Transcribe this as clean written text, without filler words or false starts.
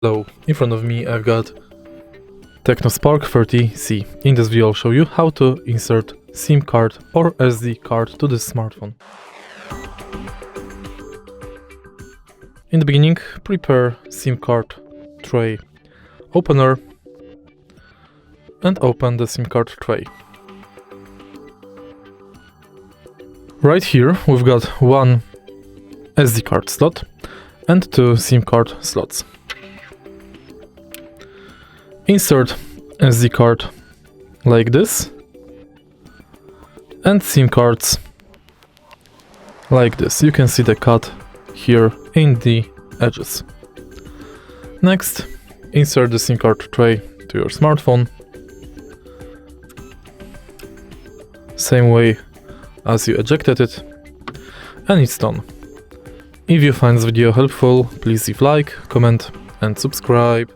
Hello, in front of me I've got TECNO Spark 30C. In this video I'll show you how to insert SIM card or SD card to this smartphone. In the beginning, prepare SIM card tray opener and open the SIM card tray. Right here we've got one SD card slot and two SIM card slots. Insert SD card like this and SIM cards like this. You can see the cut here in the edges. Next, insert the SIM card tray to your smartphone. Same way as you ejected it, and it's done. If you find this video helpful, please leave like, comment and subscribe.